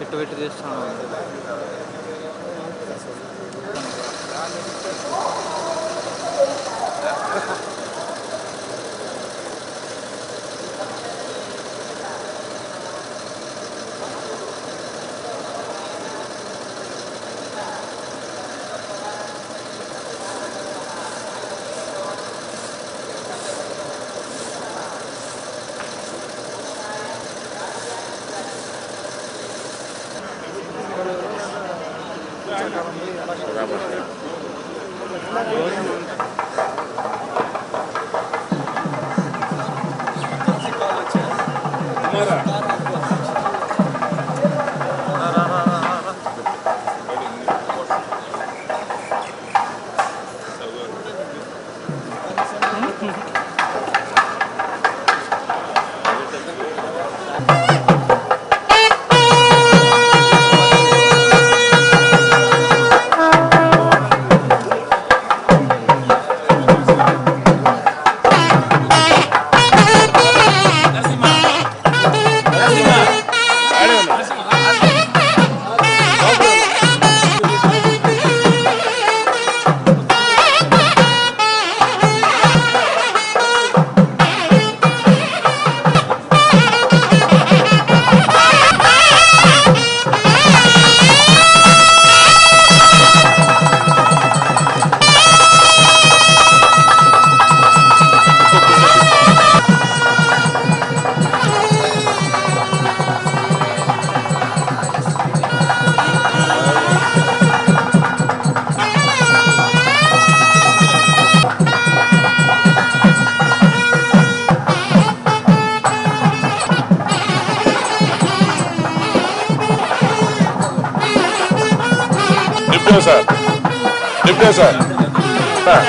ఎటు పెట్టి చేస్తాను. Sir. Deputy sir.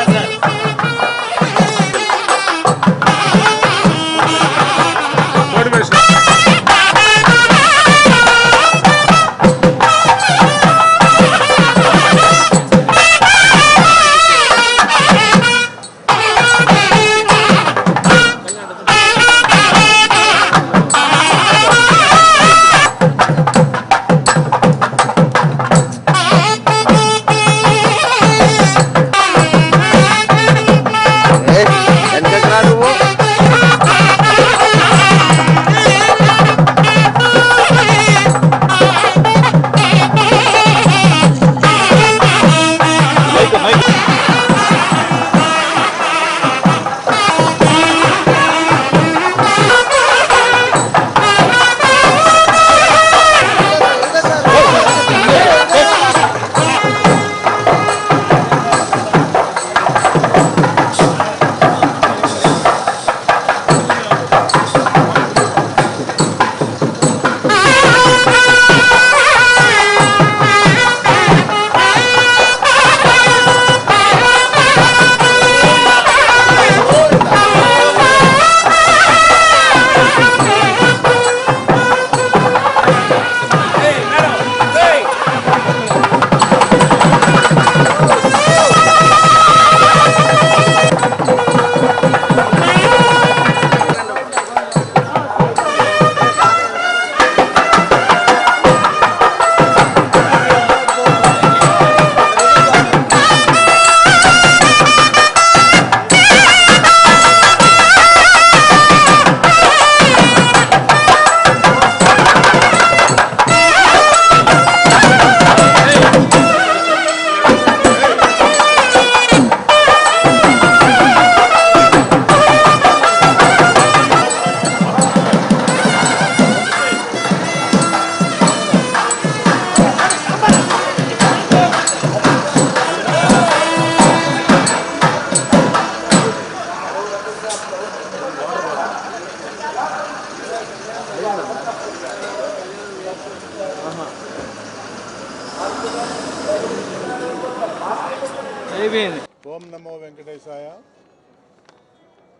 ఓం నమో వెంకటేశాయ.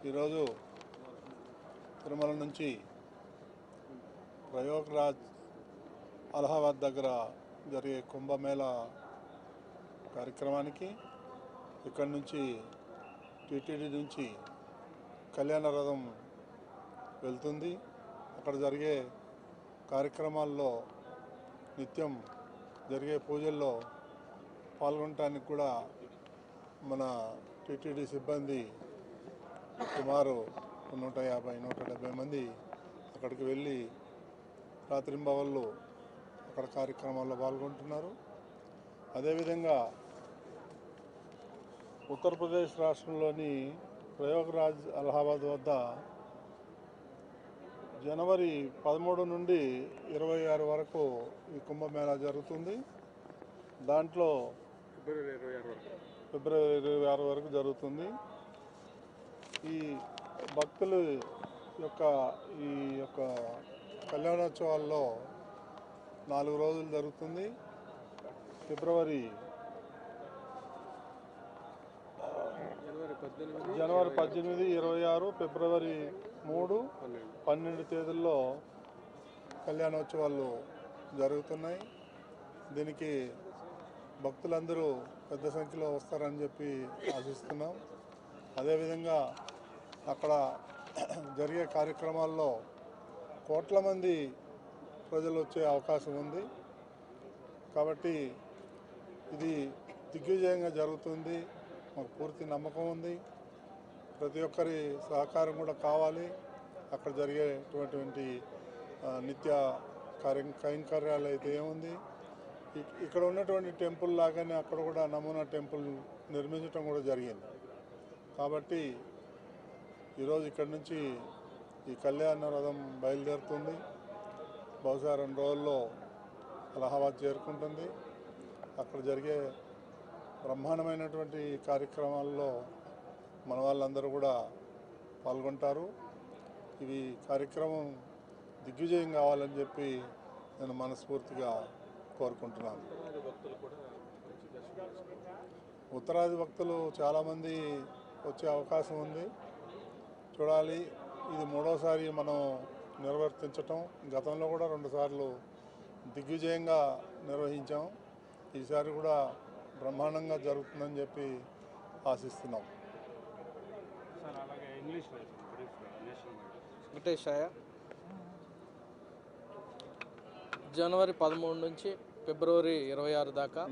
ఈరోజు తిరుమల నుంచి ప్రయాగ్రాజ్ అలహాబాద్ దగ్గర జరిగే కుంభమేళా కార్యక్రమానికి ఇక్కడి నుంచి టీటీడీ నుంచి కళ్యాణ రథం వెళ్తుంది. అక్కడ జరిగే కార్యక్రమాల్లో నిత్యం జరిగే పూజల్లో పాల్గొనడానికి కూడా మన టీటీడీ సిబ్బంది సుమారు 150-170 మంది అక్కడికి వెళ్ళి రాత్రింబవళ్ళు అక్కడ కార్యక్రమాల్లో పాల్గొంటున్నారు. అదేవిధంగా ఉత్తరప్రదేశ్ రాష్ట్రంలోని ప్రయాగ్రాజ్ అలహాబాద్ వద్ద జనవరి 13 నుండి 26 వరకు ఈ కుంభమేళా జరుగుతుంది. దాంట్లో ఫిబ్రవరి 26 వరకు జరుగుతుంది. ఈ భక్తులు ఈ యొక్క కళ్యాణోత్సవాల్లో 4 రోజులు జరుగుతుంది. జనవరి 18, 26, ఫిబ్రవరి 3, 12 తేదీల్లో కళ్యాణోత్సవాలు జరుగుతున్నాయి. దీనికి భక్తులందరూ పెద్ద సంఖ్యలో వస్తారని చెప్పి ఆశిస్తున్నాం. అదేవిధంగా అక్కడ జరిగే కార్యక్రమాల్లో కోట్ల మంది ప్రజలు వచ్చే అవకాశం ఉంది. కాబట్టి ఇది దిగ్విజయంగా జరుగుతుంది. మాకు పూర్తి నమ్మకం ఉంది. ప్రతి ఒక్కరి సహకారం కూడా కావాలి. అక్కడ జరిగేటువంటి నిత్య కైంకర్యాలు అయితే ఏముంది, ఇక్కడ ఉన్నటువంటి టెంపుల్ లాగానే అక్కడ కూడా నమూనా టెంపుల్ నిర్మించడం కూడా జరిగింది. కాబట్టి ఈరోజు ఇక్కడి నుంచి ఈ కళ్యాణ రథం బయలుదేరుతుంది. బహుశా 2 రోజుల్లో అలహాబాద్ చేరుకుంటుంది. అక్కడ జరిగే బ్రహ్మాండమైనటువంటి కార్యక్రమాల్లో మన వాళ్ళందరూ కూడా పాల్గొంటారు. ఇవి కార్యక్రమం దిగ్విజయం కావాలని చెప్పి నేను మనస్ఫూర్తిగా కోరుకుంటున్నాను. ఉత్తరాది భక్తులు చాలామంది వచ్చే అవకాశం ఉంది. చూడాలి. ఇది 3వసారి మనం నిర్వర్తించటం. గతంలో కూడా 2 సార్లు దిగ్విజయంగా నిర్వహించాం. ఈసారి కూడా బ్రహ్మాండంగా జరుగుతుందని చెప్పి ఆశిస్తున్నాం. జనవరి 13 నుంచి ఫిబ్రవరి 26 దాకా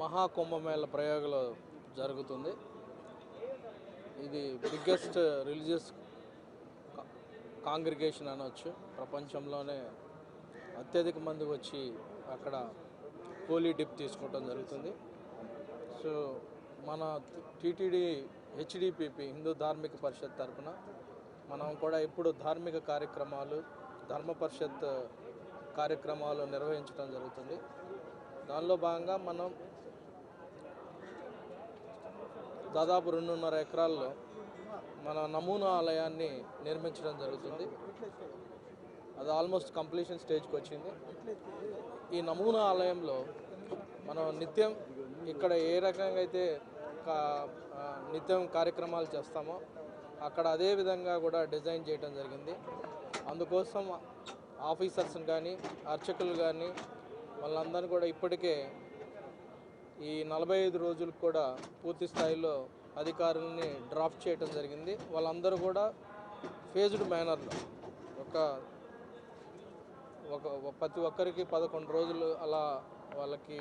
మహాకుంభమేళ ప్రయోగంలో జరుగుతుంది. ఇది బిగ్గెస్ట్ రిలీజియస్ కాంగ్రిగేషన్ అనవచ్చు. ప్రపంచంలోనే అత్యధిక మంది వచ్చి అక్కడ హోలీ డిప్ తీసుకోవడం జరుగుతుంది. సో మన టీటీడీ హెచ్డిపిపి హిందూ ధార్మిక పరిషత్ తరఫున మనం కూడా ఇప్పుడు ధార్మిక కార్యక్రమాలు, ధర్మ పరిషత్ కార్యక్రమాలు నిర్వహించడం జరుగుతుంది. దానిలో భాగంగా మనం దాదాపు 2.5 ఎకరాల్లో మన నమూనా ఆలయాన్ని నిర్మించడం జరుగుతుంది. అది ఆల్మోస్ట్ కంప్లీషన్ స్టేజ్కి వచ్చింది. ఈ నమూనా ఆలయంలో మనం నిత్యం ఇక్కడ ఏ రకంగా అయితే నిత్యం కార్యక్రమాలు చేస్తామో అక్కడ అదే విధంగా కూడా డిజైన్ చేయడం జరిగింది. అందుకోసం ఆఫీసర్స్ని కానీ అర్చకులు కానీ వాళ్ళందరినీ కూడా ఇప్పటికే ఈ 45 రోజులకు కూడా పూర్తి స్థాయిలో అధికారులని డ్రాఫ్ట్ చేయడం జరిగింది. వాళ్ళందరూ కూడా ఫేజ్డ్ మేనర్లో ప్రతి ఒక్కరికి 11 రోజులు అలా వాళ్ళకి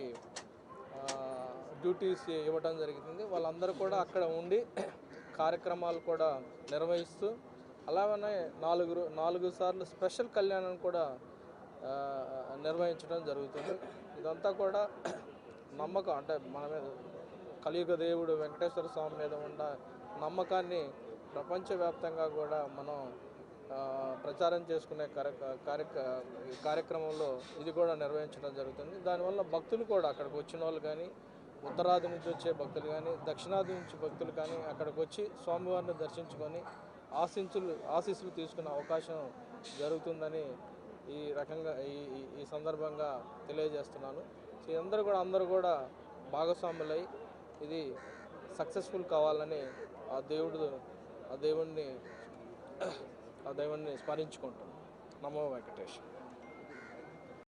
డ్యూటీస్ ఇవ్వడం జరిగింది. వాళ్ళందరూ కూడా అక్కడ ఉండి కార్యక్రమాలు కూడా నిర్వహిస్తూ అలాగనే 4 సార్లు స్పెషల్ కళ్యాణం కూడా నిర్వహించడం జరుగుతుంది. ఇదంతా కూడా నమ్మకం, అంటే మన మీద కలియుగ దేవుడు వెంకటేశ్వర స్వామి మీద ఉన్న నమ్మకాన్ని ప్రపంచవ్యాప్తంగా కూడా మనం ప్రచారం చేసుకునే కార్యక్రమంలో ఇది కూడా నిర్వహించడం జరుగుతుంది. దానివల్ల భక్తులు కూడా అక్కడికి వచ్చిన వాళ్ళు కానీ, ఉత్తరాది నుంచి వచ్చే భక్తులు కానీ, దక్షిణాది నుంచి భక్తులు కానీ అక్కడికి వచ్చి స్వామివారిని దర్శించుకొని ఆశీస్సులు తీసుకునే అవకాశం జరుగుతుందని ఈ రకంగా ఈ సందర్భంగా తెలియజేస్తున్నాను. సో అందరూ కూడా భాగస్వాములై ఇది సక్సెస్ఫుల్ కావాలని ఆ దేవుణ్ణి స్మరించుకుంటాం. నమో వెంకటేశ్వర.